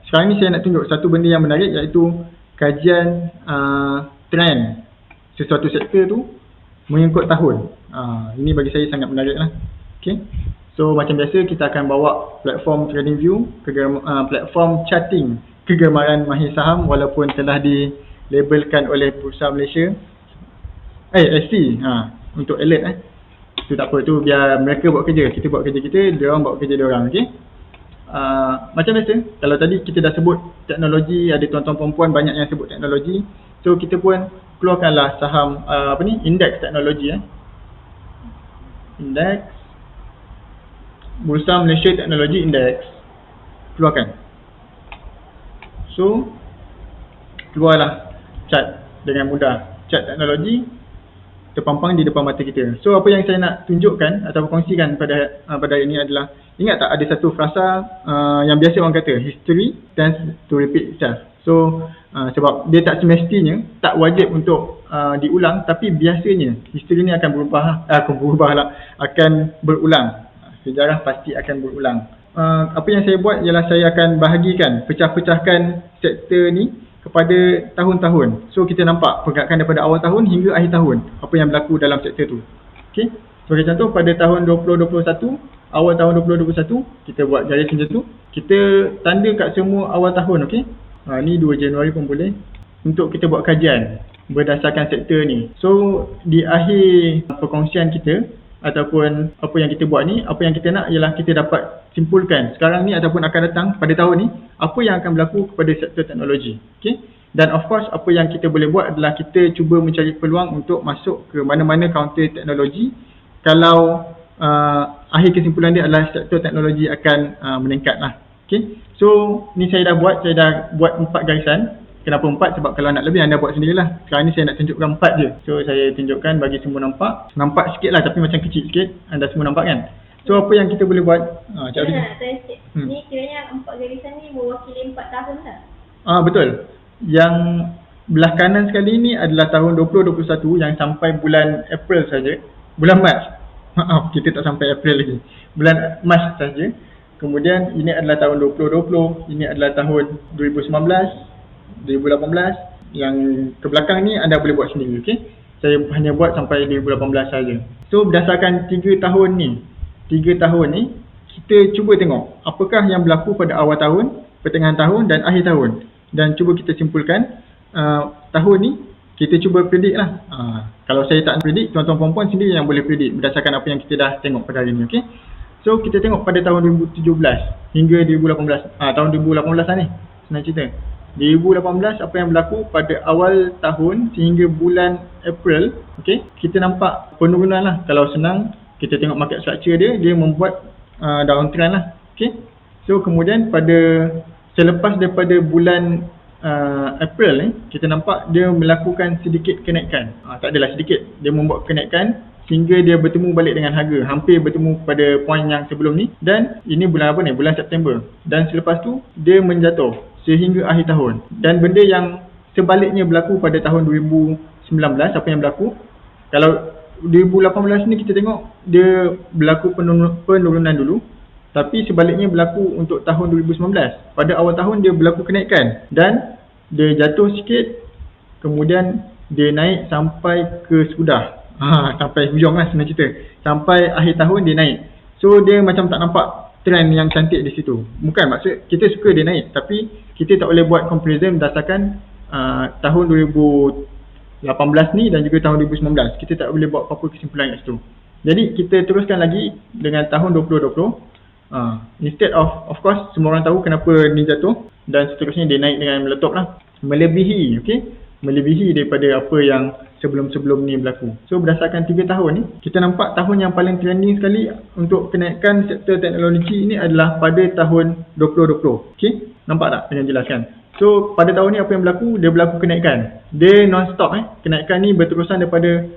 Sekarang ni saya nak tunjuk satu benda yang menarik, iaitu kajian trend sesuatu sektor tu mengikut tahun. Ini bagi saya sangat menarik lah. Okay. So macam biasa kita akan bawa platform TradingView, platform charting kegemaran mahir saham, walaupun telah dilabelkan oleh Bursa Malaysia SC untuk alert itu tak apa, tu biar mereka buat kerja, kita buat kerja kita, dia orang buat kerja dia orang. Okey. Macam biasa, kalau tadi kita dah sebut teknologi, ada tuan-tuan perempuan banyak yang sebut teknologi, so kita pun keluarkanlah saham indeks teknologi indeks Bursa Malaysia Teknologi Index, keluarkan. So keluarlah chart dengan mudah, chart teknologi terpampang di depan mata kita. So apa yang saya nak tunjukkan atau kongsikan pada hari ini adalah, ingat tak ada satu frasa yang biasa orang kata, history tends to repeat itself. So sebab dia tak semestinya, tak wajib untuk diulang, tapi biasanya history ni akan akan berulang. Sejarah pasti akan berulang. Apa yang saya buat ialah saya akan bahagikan, pecahkan sektor ni kepada tahun-tahun. So kita nampak pergerakan daripada awal tahun hingga akhir tahun, apa yang berlaku dalam sektor tu. Okey. Sebagai contoh, pada tahun 2021, awal tahun 2021, kita buat garis macam tu. Kita tanda kat semua awal tahun, okey. Ni 2 Januari pun boleh, untuk kita buat kajian berdasarkan sektor ni. So di akhir perkongsian kita ataupun apa yang kita buat ni, apa yang kita nak ialah kita dapat simpulkan sekarang ni ataupun akan datang pada tahun ni, apa yang akan berlaku kepada sektor teknologi. Okay? Dan of course, apa yang kita boleh buat adalah kita cuba mencari peluang untuk masuk ke mana-mana kaunter teknologi kalau akhir kesimpulan dia adalah sektor teknologi akan meningkat lah. Okay? So ni saya dah buat 4 garisan. Kenapa 4? Sebab kalau nak lebih anda buat sendirilah. Sekarang ni saya nak tunjukkan 4 je. So saya tunjukkan bagi semua nampak. Nampak sikit lah, tapi macam kecil sikit. Anda semua nampak kan? So apa yang kita boleh buat? Ni kiranya 4 garisan ni mewakili 4 tahun tak? Betul. Yang belah kanan sekali ni adalah tahun 2021 yang sampai bulan April saja. Bulan Mac. Maaf, kita tak sampai April lagi. Bulan Mac saja. Kemudian ini adalah tahun 2020. Ini adalah tahun 2019. 2018, yang ke belakang ni anda boleh buat sendiri. Okay? Saya hanya buat sampai 2018 saja. So berdasarkan 3 tahun ni, kita cuba tengok apakah yang berlaku pada awal tahun, pertengahan tahun dan akhir tahun, dan cuba kita simpulkan tahun ni kita cuba predik lah. Kalau saya tak predik, tuan-tuan perempuan sendiri yang boleh predik berdasarkan apa yang kita dah tengok pada hari ni. Okay? So kita tengok pada tahun 2017 hingga 2018. Tahun 2018 lah ni, senang cerita. 2018 apa yang berlaku pada awal tahun sehingga bulan April, okey, kita nampak penurunan lah. Kalau senang kita tengok market structure dia membuat downtrend lah. Okey. So kemudian selepas daripada bulan April ni, kita nampak dia melakukan sedikit kenaikan. Tak adalah sedikit, dia membuat kenaikan sehingga dia bertemu balik dengan harga, hampir bertemu pada poin yang sebelum ni. Dan ini bulan apa ni? Bulan September. Dan selepas tu dia menjatuh sehingga akhir tahun. Dan benda yang sebaliknya berlaku pada tahun 2019, apa yang berlaku? Kalau 2018 ni kita tengok dia berlaku penurunan dulu, tapi sebaliknya berlaku untuk tahun 2019. Pada awal tahun dia berlaku kenaikan dan dia jatuh sikit, kemudian dia naik sampai ke sudah. Sampai hujung lah senang cerita. Sampai akhir tahun dia naik. So dia macam tak nampak trend yang cantik di situ. Bukan maksud kita suka dia naik, tapi kita tak boleh buat comparison berdasarkan tahun 2018 ni dan juga tahun 2019. Kita tak boleh buat apa-apa kesimpulan kat situ. Jadi kita teruskan lagi dengan tahun 2020. Instead of course semua orang tahu kenapa ni jatuh, dan seterusnya dia naik dengan meletup lah. Melebihi, okay? Melebihi daripada apa yang sebelum-sebelum ni berlaku. So berdasarkan 3 tahun ni, kita nampak tahun yang paling trending sekali untuk kenaikan sektor teknologi ini adalah pada tahun 2020. Okay? Nampak tak dengan jelaskan? So pada tahun ni apa yang berlaku? Dia berlaku kenaikan. Dia non-stop. Kenaikan ni berterusan daripada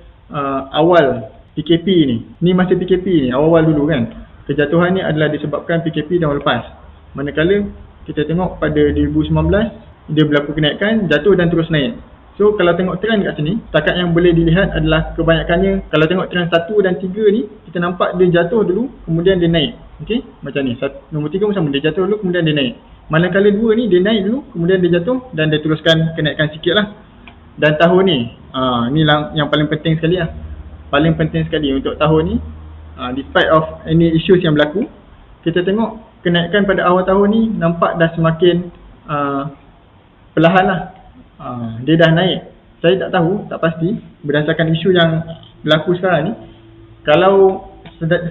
awal PKP ni. Ni masa PKP ni, awal-awal dulu kan. Kejatuhan ni adalah disebabkan PKP tahun lepas. Manakala kita tengok pada 2019, dia berlaku kenaikan, jatuh dan terus naik. So kalau tengok trend kat sini, setakat yang boleh dilihat adalah kebanyakannya, kalau tengok trend 1 dan 3 ni, kita nampak dia jatuh dulu, kemudian dia naik. Okey, macam ni. Nombor 3 pun sama, dia jatuh dulu, kemudian dia naik. Manakala 2 ni dia naik dulu, kemudian dia jatuh dan dia teruskan kenaikan sikit lah. Dan tahun ni, ni lah yang paling penting sekali lah. Paling penting sekali untuk tahun ni, despite of any issues yang berlaku, kita tengok kenaikan pada awal tahun ni nampak dah semakin perlahan lah. Dia dah naik. Saya tak tahu, tak pasti berdasarkan isu yang berlaku sekarang ni. Kalau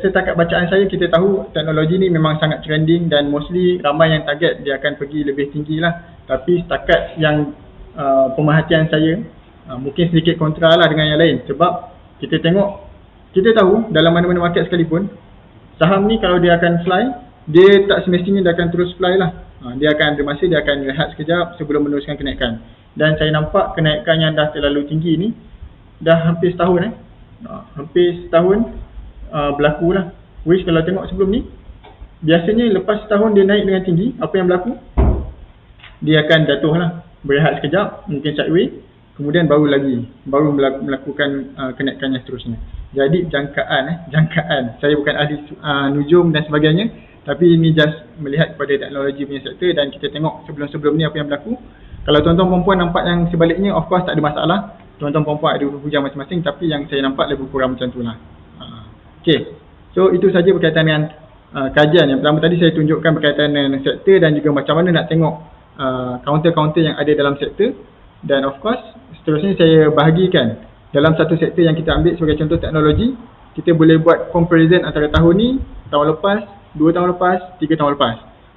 setakat bacaan saya, kita tahu teknologi ni memang sangat trending dan mostly ramai yang target dia akan pergi lebih tinggi lah. Tapi setakat yang pemerhatian saya, mungkin sedikit kontra lah dengan yang lain. Sebab kita tengok, kita tahu dalam mana-mana market sekalipun, saham ni kalau dia akan fly, dia tak semestinya dia akan terus fly lah. Dia akan ada masa, dia akan rehat sekejap sebelum meneruskan kenaikan. Dan saya nampak kenaikan yang dah terlalu tinggi ni dah hampir setahun hampir setahun berlaku lah. Which kalau tengok sebelum ni, biasanya lepas setahun dia naik dengan tinggi, apa yang berlaku? Dia akan jatuh lah, berehat sekejap, mungkin sideway, kemudian baru melakukan kenaikan yang seterusnya. Jadi jangkaan, saya bukan ahli nujum dan sebagainya, tapi ini just melihat kepada teknologi punya sektor. Dan kita tengok sebelum-sebelum ni apa yang berlaku. Kalau tuan-tuan perempuan nampak yang sebaliknya, of course tak ada masalah. Tuan-tuan perempuan ada hujah masing-masing, tapi yang saya nampak lebih kurang macam tu lah. Okay, so itu saja berkaitan dengan kajian. Yang pertama tadi saya tunjukkan berkaitan dengan sektor dan juga macam mana nak tengok counter-counter yang ada dalam sektor. Dan of course, seterusnya saya bahagikan dalam satu sektor yang kita ambil sebagai contoh teknologi. Kita boleh buat comparison antara tahun ni, tahun lepas, 2 tahun lepas, 3 tahun lepas.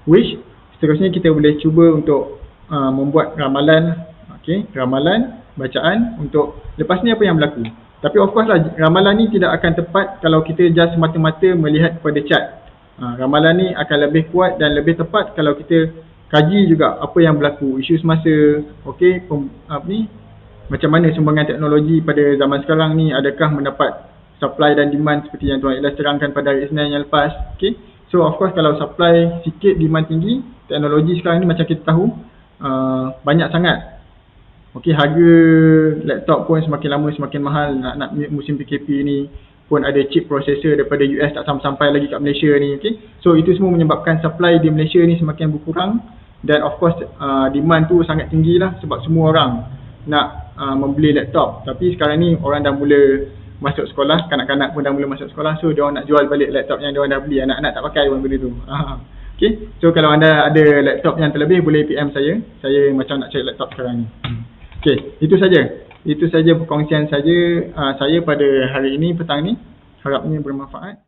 Which seterusnya kita boleh cuba untuk membuat ramalan, ramalan bacaan untuk lepas ni apa yang berlaku. Tapi of course lah, ramalan ni tidak akan tepat kalau kita just mata-mata melihat kepada chart. Ramalan ni akan lebih kuat dan lebih tepat kalau kita kaji juga apa yang berlaku, isu semasa, macam mana sumbangan teknologi pada zaman sekarang ni, adakah mendapat supply dan demand seperti yang Tuan Ikhlas terangkan pada hari Isnin yang lepas. So of course kalau supply sikit, demand tinggi, teknologi sekarang ni macam kita tahu banyak sangat. Harga laptop pun semakin lama semakin mahal. Nak musim PKP ni pun ada chip processor daripada US tak sampai lagi kat Malaysia ni. So itu semua menyebabkan supply di Malaysia ni semakin berkurang. Dan of course demand tu sangat tinggi lah, sebab semua orang nak membeli laptop. Tapi sekarang ni orang dah mula masuk sekolah, kanak-kanak pun dah mula masuk sekolah. So diorang nak jual balik laptop yang diorang dah beli. Anak-anak tak pakai pun benda tu. So kalau anda ada laptop yang terlebih, boleh PM saya. Saya macam nak cari laptop sekarang ni. Itu saja. Itu saja perkongsian saya pada hari ini, petang ni. Harapnya bermanfaat.